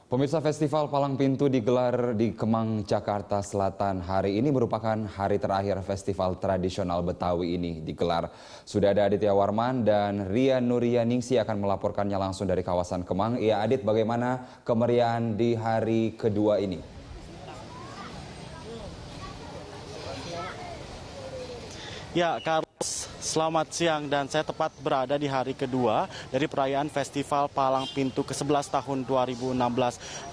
Pemirsa, Festival Palang Pintu digelar di Kemang, Jakarta Selatan. Hari ini merupakan hari terakhir festival tradisional Betawi ini digelar. Sudah ada Aditya Warman dan Ria Nurianingsi akan melaporkannya langsung dari kawasan Kemang. Ya, Adit, bagaimana kemeriahan di hari kedua ini? Ya, Carlos, selamat siang dan saya tepat berada di hari kedua dari perayaan Festival Palang Pintu ke-11 tahun 2016.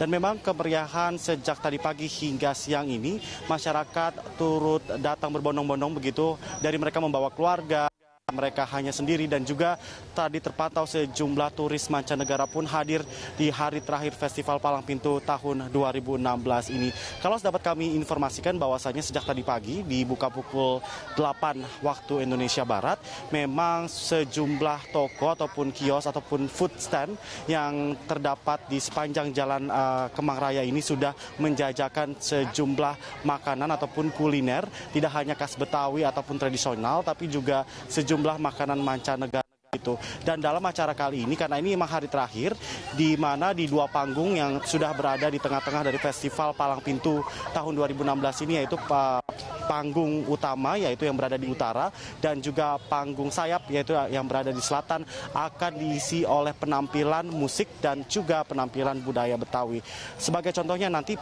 Dan memang kemeriahan sejak tadi pagi hingga siang ini, masyarakat turut datang berbondong-bondong begitu, dari mereka membawa keluarga. Mereka hanya sendiri dan juga tadi terpantau sejumlah turis mancanegara pun hadir di hari terakhir Festival Palang Pintu tahun 2016 ini. Kalau dapat kami informasikan bahwasannya sejak tadi pagi dibuka pukul 8 waktu Indonesia Barat, memang sejumlah toko ataupun kios ataupun food stand yang terdapat di sepanjang jalan Kemang Raya ini sudah menjajakan sejumlah makanan ataupun kuliner, tidak hanya khas Betawi ataupun tradisional, tapi juga sejumlah makanan mancanegara itu. Dan dalam acara kali ini, karena ini memang hari terakhir, di mana di dua panggung yang sudah berada di tengah-tengah dari Festival Palang Pintu tahun 2016 ini, yaitu panggung utama yaitu yang berada di utara dan juga panggung sayap yaitu yang berada di selatan akan diisi oleh penampilan musik dan juga penampilan budaya Betawi. Sebagai contohnya nanti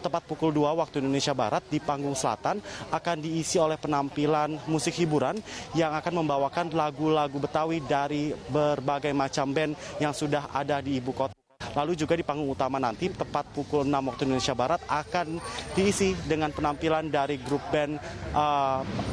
tepat pukul 2 waktu Indonesia Barat di panggung selatan akan diisi oleh penampilan musik hiburan yang akan membawakan lagu-lagu Betawi dari berbagai macam band yang sudah ada di ibu kota. Lalu juga di panggung utama nanti tepat pukul 6 waktu Indonesia Barat akan diisi dengan penampilan dari grup band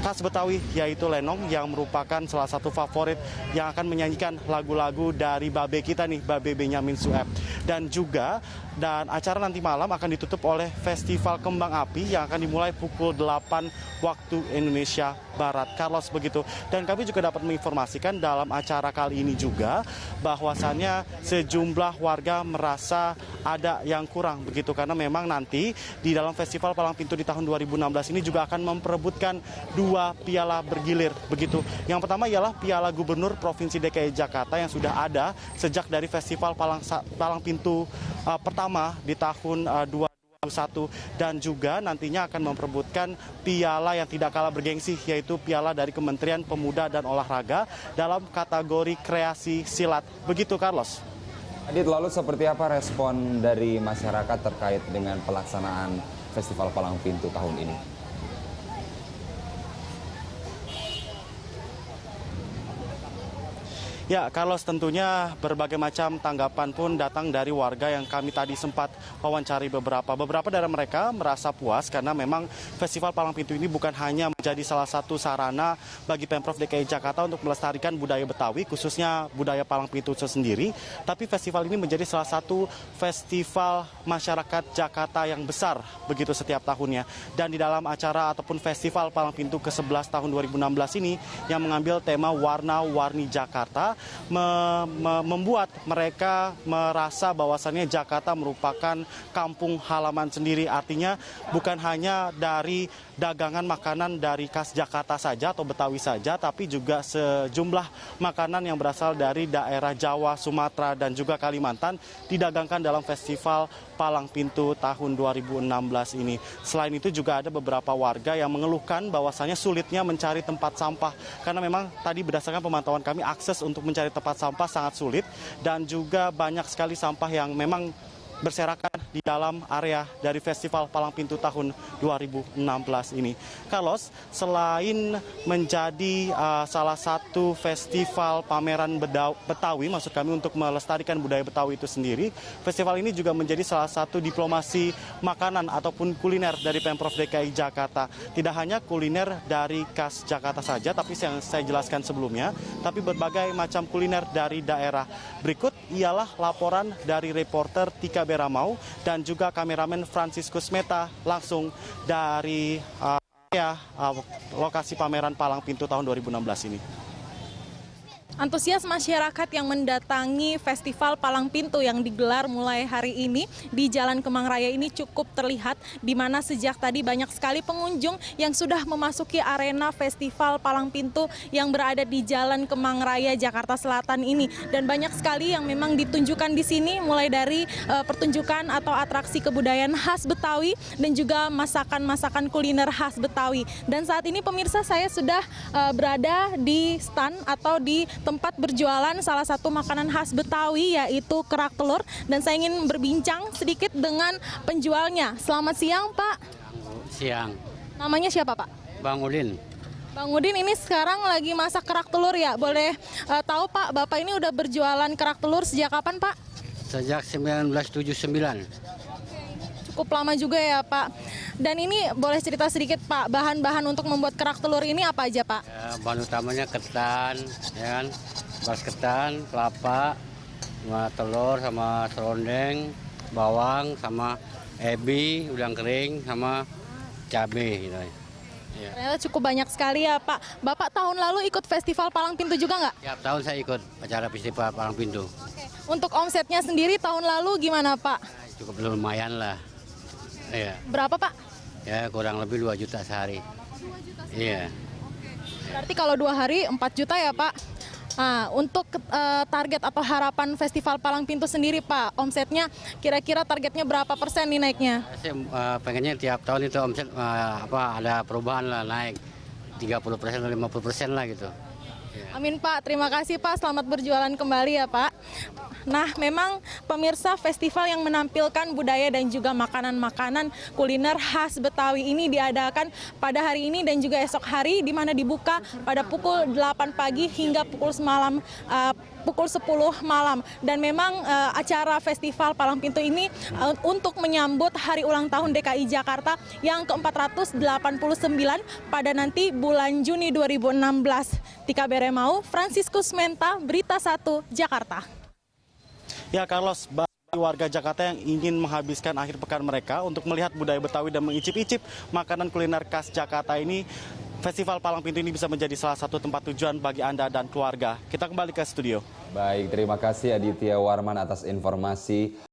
khas Betawi yaitu Lenong, yang merupakan salah satu favorit yang akan menyanyikan lagu-lagu dari Babe kita nih, Babe Benyamin Sueb. Dan acara nanti malam akan ditutup oleh Festival Kembang Api yang akan dimulai pukul 8 waktu Indonesia Barat. Carlos, begitu. Dan kami juga dapat menginformasikan dalam acara kali ini juga bahwasannya sejumlah warga merasa ada yang kurang begitu, karena memang nanti di dalam Festival Palang Pintu di tahun 2016 ini juga akan memperebutkan 2 piala bergilir begitu. Yang pertama ialah Piala Gubernur Provinsi DKI Jakarta yang sudah ada sejak dari Festival Palang Pintu pertama di tahun 2021, dan juga nantinya akan memperebutkan piala yang tidak kalah bergengsi yaitu piala dari Kementerian Pemuda dan Olahraga dalam kategori kreasi silat. Begitu, Carlos. Adit, lalu seperti apa respon dari masyarakat terkait dengan pelaksanaan Festival Palang Pintu tahun ini? Ya, Carlos, tentunya berbagai macam tanggapan pun datang dari warga yang kami tadi sempat wawancari beberapa. Beberapa dari mereka merasa puas karena memang Festival Palang Pintu ini bukan hanya menjadi salah satu sarana bagi Pemprov DKI Jakarta untuk melestarikan budaya Betawi, khususnya budaya Palang Pintu itu sendiri, tapi festival ini menjadi salah satu festival masyarakat Jakarta yang besar begitu setiap tahunnya. Dan di dalam acara ataupun Festival Palang Pintu ke-11 tahun 2016 ini yang mengambil tema warna-warni Jakarta, membuat mereka merasa bahwasannya Jakarta merupakan kampung halaman sendiri. Artinya bukan hanya dari dagangan makanan dari khas Jakarta saja atau Betawi saja, tapi juga sejumlah makanan yang berasal dari daerah Jawa, Sumatera, dan juga Kalimantan didagangkan dalam Festival Palang Pintu tahun 2016 ini. Selain itu juga ada beberapa warga yang mengeluhkan bahwasannya sulitnya mencari tempat sampah, karena memang tadi berdasarkan pemantauan kami akses untuk mencari tempat sampah sangat sulit, dan juga banyak sekali sampah yang memang berserakan di dalam area dari Festival Palang Pintu tahun 2016 ini. Carlos, selain menjadi salah satu festival pameran Betawi, maksud kami untuk melestarikan budaya Betawi itu sendiri, festival ini juga menjadi salah satu diplomasi makanan ataupun kuliner dari Pemprov DKI Jakarta. Tidak hanya kuliner dari khas Jakarta saja, tapi yang saya jelaskan sebelumnya, tapi berbagai macam kuliner dari daerah. Berikut ialah laporan dari reporter Tika Beramau dan juga kameramen Franciscus Meta langsung dari lokasi pameran Palang Pintu tahun 2016 ini. Antusias masyarakat yang mendatangi Festival Palang Pintu yang digelar mulai hari ini di Jalan Kemang Raya ini cukup terlihat, di mana sejak tadi banyak sekali pengunjung yang sudah memasuki arena Festival Palang Pintu yang berada di Jalan Kemang Raya, Jakarta Selatan ini. Dan banyak sekali yang memang ditunjukkan di sini, mulai dari pertunjukan atau atraksi kebudayaan khas Betawi dan juga masakan-masakan kuliner khas Betawi. Dan saat ini pemirsa, saya sudah berada di stand atau di tempat berjualan salah satu makanan khas Betawi, yaitu kerak telur, dan saya ingin berbincang sedikit dengan penjualnya. Selamat siang, Pak. Siang. Namanya siapa, Pak? Bang Udin. Bang Udin, ini sekarang lagi masak kerak telur ya? Boleh tahu, Pak, Bapak ini udah berjualan kerak telur sejak kapan, Pak? Sejak 1979. Cukup lama juga ya, Pak. Dan ini boleh cerita sedikit, Pak, bahan-bahan untuk membuat kerak telur ini apa aja, Pak? Ya, bahan utamanya ketan, ya kan? Beras ketan, kelapa, sama telur, sama serondeng, bawang, sama ebi, udang kering, sama cabai. Gitu. Ya. Ternyata cukup banyak sekali ya, Pak. Bapak tahun lalu ikut Festival Palang Pintu juga nggak? Tiap tahun saya ikut acara festival Palang Pintu. Oke. Untuk omsetnya sendiri tahun lalu gimana, Pak? Cukup lumayan lah. Ya. Berapa, Pak? Ya, kurang lebih 2 juta sehari. Iya. Berarti kalau 2 hari 4 juta ya, Pak? Nah, untuk target atau harapan Festival Palang Pintu sendiri, Pak, omsetnya kira-kira targetnya berapa persen nih naiknya? Saya pengennya tiap tahun itu omset ada perubahan lah, naik 30% atau 50% lah gitu. Ya. Amin, Pak. Terima kasih, Pak. Selamat berjualan kembali ya, Pak. Nah, memang pemirsa, festival yang menampilkan budaya dan juga makanan-makanan kuliner khas Betawi ini diadakan pada hari ini dan juga esok hari, di mana dibuka pada pukul 8 pagi hingga pukul 10 malam. Dan memang acara Festival Palang Pintu ini untuk menyambut hari ulang tahun DKI Jakarta yang ke-489 pada nanti bulan Juni 2016. Tika Beremau, Franciscus Menta, Berita 1, Jakarta. Ya, Carlos, bagi warga Jakarta yang ingin menghabiskan akhir pekan mereka untuk melihat budaya Betawi dan mengicip-icip makanan kuliner khas Jakarta ini, Festival Palang Pintu ini bisa menjadi salah satu tempat tujuan bagi Anda dan keluarga. Kita kembali ke studio. Baik, terima kasih Aditya Warman atas informasi.